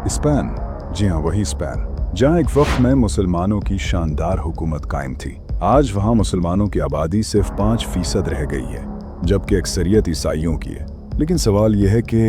Spain, जी हाँ वही Spain, जहाँ एक वक्त में मुसलमानों की शानदार हुकूमत कायम थी। आज वहाँ मुसलमानों की आबादी सिर्फ 5% रह गई है, जबकि अक्सरियत ईसाइयों की है। लेकिन सवाल यह है कि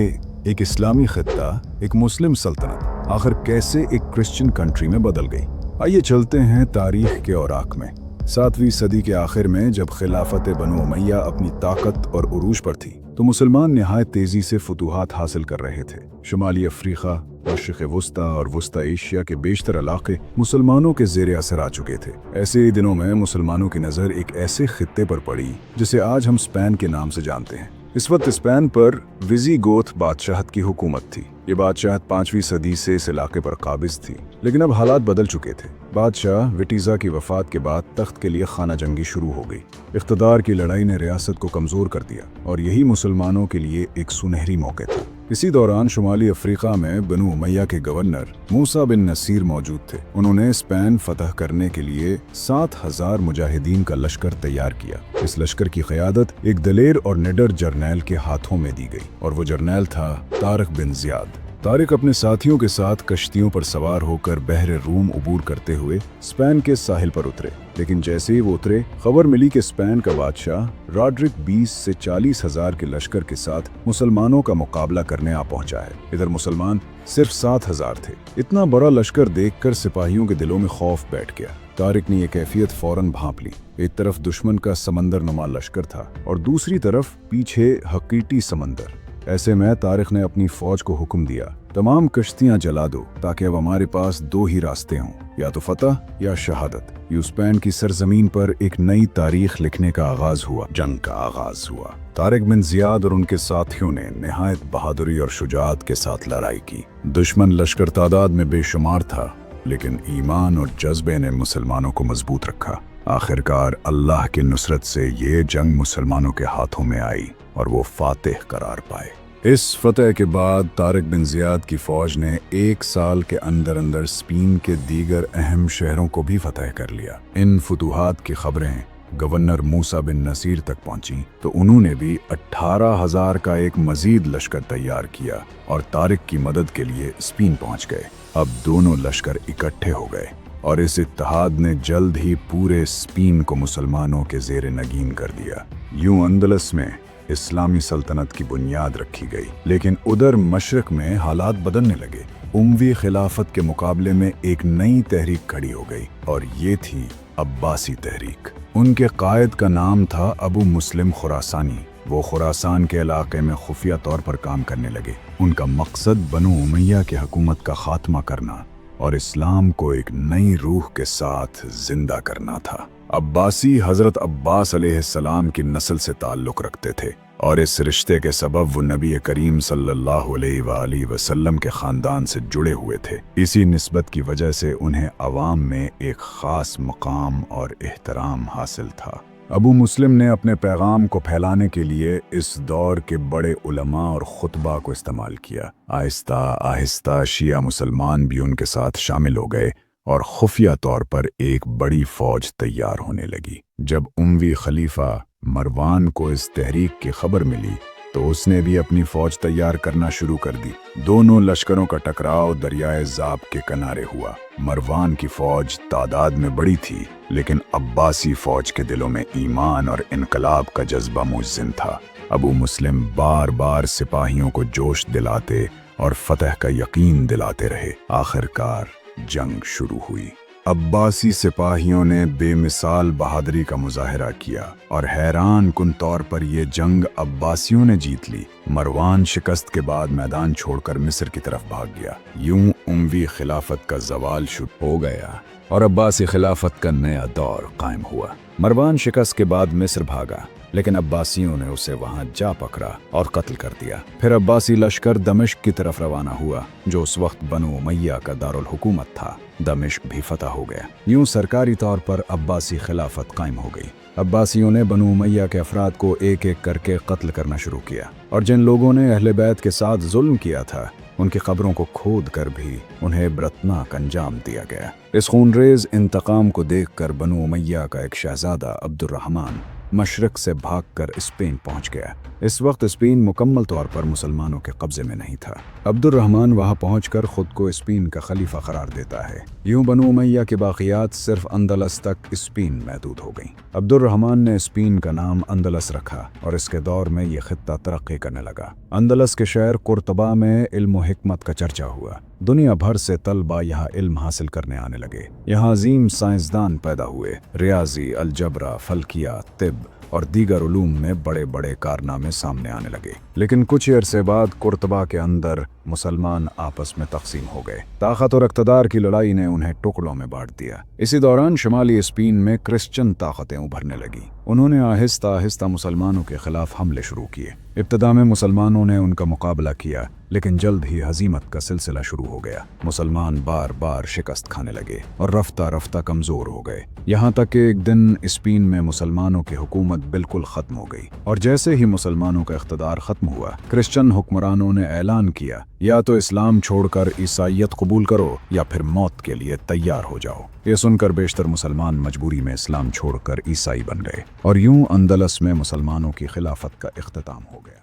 एक इस्लामी खित्ता, एक मुस्लिम सल्तनत आखिर कैसे एक क्रिश्चियन कंट्री में बदल गई। आइए चलते हैं तारीख के औराक में। 7वीं सदी के आखिर में जब खिलाफत बनु उमैया अपनी ताकत और उरूज पर थी, तो मुसलमान निहायत तेजी से फतूहात हासिल कर रहे थे। शुमाली अफ्रीका, मशरिक़ वस्ता और वस्ता एशिया के बेशतर इलाके मुसलमानों के ज़ेरे असर आ चुके थे। ऐसे ही दिनों में मुसलमानों की नज़र एक ऐसे खित्ते पर पड़ी जिसे आज हम स्पेन के नाम से जानते हैं। इस वक्त स्पेन पर विज़िगोथ बादशाहत की हुकूमत थी। ये बादशाहत 5वीं सदी से इस इलाके पर काबिज थी, लेकिन अब हालात बदल चुके थे। बादशाह विटीज़ा की वफ़ात के बाद तख्त के लिए खाना जंगी शुरू हो गई। इख्तदार की लड़ाई ने रियासत को कमज़ोर कर दिया और यही मुसलमानों के लिए एक सुनहरी मौका था। इसी दौरान शुमाली अफ्रीका में बनु उमैया के गवर्नर मूसा बिन नसीर मौजूद थे। उन्होंने स्पेन फतह करने के लिए 7000 मुजाहिदीन का लश्कर तैयार किया। इस लश्कर की क़यादत एक दलेर और निडर जर्नैल के हाथों में दी गई और वो जर्नैल था तारिक बिन ज़ियाद। तारिक अपने साथियों के साथ कश्तियों पर सवार होकर बहरे रूम उबूर करते हुए स्पेन के साहिल पर उतरे। लेकिन जैसे ही वो उतरे, खबर मिली कि स्पेन का बादशाह रॉड्रिक 20 से 40 हजार के लश्कर के साथ मुसलमानों का मुकाबला करने आ पहुंचा है। इधर मुसलमान सिर्फ 7000 थे। इतना बड़ा लश्कर देखकर सिपाहियों के दिलों में खौफ बैठ गया। तारिक ने यह कैफियत फौरन भांप ली। एक तरफ दुश्मन का समंदर नुमा लश्कर था और दूसरी तरफ पीछे हकीटी समंदर। ऐसे में तारिक ने अपनी फौज को हुक्म दिया, तमाम कश्तियां जला दो, ताकि अब हमारे पास 2 ही रास्ते हों, या तो फतह या शहादत। यूं स्पेन की सरजमीन पर एक नई तारीख लिखने का आगाज हुआ, जंग का आगाज हुआ। तारिक बिन ज़ियाद और उनके साथियों ने निहायत बहादुरी और शुजाअत के साथ लड़ाई की। दुश्मन लश्कर तादाद में बेशुमार था, लेकिन ईमान और जज्बे ने मुसलमानों को मजबूत रखा। आखिरकार अल्लाह की नुसरत से ये जंग मुसलमानों के हाथों में आई और वो फातिह करार पाए। इस फतह के बाद तारिक बिन ज़ियाद की फौज ने 1 साल के अंदर अंदर स्पेन के दीगर अहम शहरों को भी फतह कर लिया। इन फतूहात की खबरें गवर्नर मूसा बिन नसीर तक पहुंची तो उन्होंने भी 18,000 का एक मजीद लश्कर तैयार किया और तारिक की मदद के लिए स्पेन पहुंच गए। अब दोनों लश्कर इकट्ठे हो गए और इस इत्तेहाद ने जल्द ही पूरे स्पेन को मुसलमानों के ज़ेरे नगीन कर दिया। यूं अंदलस में इस्लामी सल्तनत की बुनियाद रखी गई। लेकिन उधर मशरक में हालात बदलने लगे। उमवी खिलाफत के मुकाबले में एक नई तहरीक खड़ी हो गई और ये थी अब्बासी तहरीक। उनके कायद का नाम था अबू मुस्लिम खुरासानी। वो खुरासान के इलाके में खुफिया तौर पर काम करने लगे। उनका मकसद बनु उमैया की हुकूमत का खात्मा करना और इस्लाम को एक नई रूह के साथ जिंदा करना था। अब्बासी हजरत अब्बास अलैहिस्सलाम की नस्ल से ताल्लुक़ रखते थे और इस रिश्ते के सबब वो नबी करीम सल्लल्लाहु अलैहि वसल्लम के ख़ानदान से जुड़े हुए थे। इसी निस्बत की वजह से उन्हें अवाम में एक ख़ास मकाम और एहतराम हासिल था। अबू मुस्लिम ने अपने पैगाम को फैलाने के लिए इस दौर के बड़े उलमा और खुतबा को इस्तेमाल किया। आहिस्ता आहिस्ता शिया मुसलमान भी उनके साथ शामिल हो गए और खुफिया तौर पर एक बड़ी फौज तैयार होने लगी। जब उमवी खलीफा मरवान को इस तहरीक की खबर मिली तो उसने भी अपनी फौज तैयार करना शुरू कर दी। दोनों लश्करों का टकराव दरियाए ज़ाब के किनारे हुआ। मरवान की फौज तादाद में बड़ी थी, लेकिन अब्बासी फौज के दिलों में ईमान और इनकलाब का जज्बा मुज़्ज़िन था। अबू मुस्लिम बार बार सिपाहियों को जोश दिलाते और फतह का यकीन दिलाते रहे। आखिरकार जंग शुरू हुई। अब्बासी सिपाहियों ने बेमिसाल बहादुरी का मुजाहिरा किया और हैरान कुन तौर पर यह जंग अब्बासियों ने जीत ली। मरवान शिकस्त के बाद मैदान छोड़कर मिस्र की तरफ भाग गया। यूं उमवी खिलाफत का ज़वाल शुरू हो गया और अब्बासी खिलाफत का नया दौर कायम हुआ। मरवान शिकस्त के बाद मिस्र भागा, लेकिन अब्बासियों ने उसे वहां जा पकड़ा और कत्ल कर दिया। फिर अब्बासी लश्कर दमिश्क की तरफ रवाना हुआ, जो उस वक्त बनु उमैया का दारुल हुकूमत था। दमिश्क भी फतह हो गया। यूं सरकारी तौर पर अब्बासी खिलाफत कायम हो गई। अब्बासियों ने बनु उमैया के अफराद को एक एक करके कत्ल करना शुरू किया और जिन लोगों ने अहले बैत के साथ जुल्म किया था उनकी कब्रों को खोद कर भी उन्हें इबरतनाक अंजाम दिया गया। इस खूनरेज इंतकाम को देखकर बनु उमैया का एक शहजादा अब्दुर्रहमान मशरक से भागकर स्पेन पहुंच गया। इस वक्त स्पेन मुकम्मल तौर पर मुसलमानों के कब्जे में नहीं था। अब्दुर्रहमान वहां पहुंचकर खुद को स्पेन का खलीफा करार देता है। यूं बनु उमैया की बाक़ियात सिर्फ अंदलस तक स्पेन महदूद हो गईं। अब्दुर्रहमान ने स्पेन का नाम अंदलस रखा और इसके दौर में यह खित्ता तरक्की करने लगा। अंदलस के शहर कुर्तबा में इल्म व हिकमत का चर्चा हुआ। दुनिया भर से तलबा यहाँ इल्म हासिल करने आने लगे। यहाँ अजीम साइंसदान पैदा हुए। रियाजी, अलजबरा, फल्कियात, तिब और दीगर उलूम में बड़े बड़े कारनामे सामने आने लगे। लेकिन कुछ अरसे बाद कुर्तबा के अंदर मुसलमान आपस में तकसीम हो गए। ताकत और इक़्तिदार की लड़ाई ने उन्हें टुकड़ों में बांट दिया। इसी दौरान शुमाली स्पेन में क्रिश्चियन ताकतें उभरने लगी। उन्होंने आहिस्ता आहिस्ता मुसलमानों के खिलाफ हमले शुरू किए। इब्तिदा में मुसलमानों ने उनका मुकाबला किया, लेकिन जल्द ही हजीमत का सिलसिला शुरू हो गया। मुसलमान बार बार शिकस्त खाने लगे और रफ्ता रफ्ता कमज़ोर हो गए। यहाँ तक कि एक दिन स्पेन में मुसलमानों की हुकूमत बिल्कुल ख़त्म हो गई। और जैसे ही मुसलमानों का इख्तिदार ख़त्म हुआ, क्रिश्चियन हुक्मरानों ने ऐलान किया, या तो इस्लाम छोड़कर ईसाईयत कबूल करो या फिर मौत के लिए तैयार हो जाओ। ये सुनकर बेशतर मुसलमान मजबूरी में इस्लाम छोड़कर ईसाई बन गए और यूं अंदलस में मुसलमानों की खिलाफत का इख्तिताम हो गया।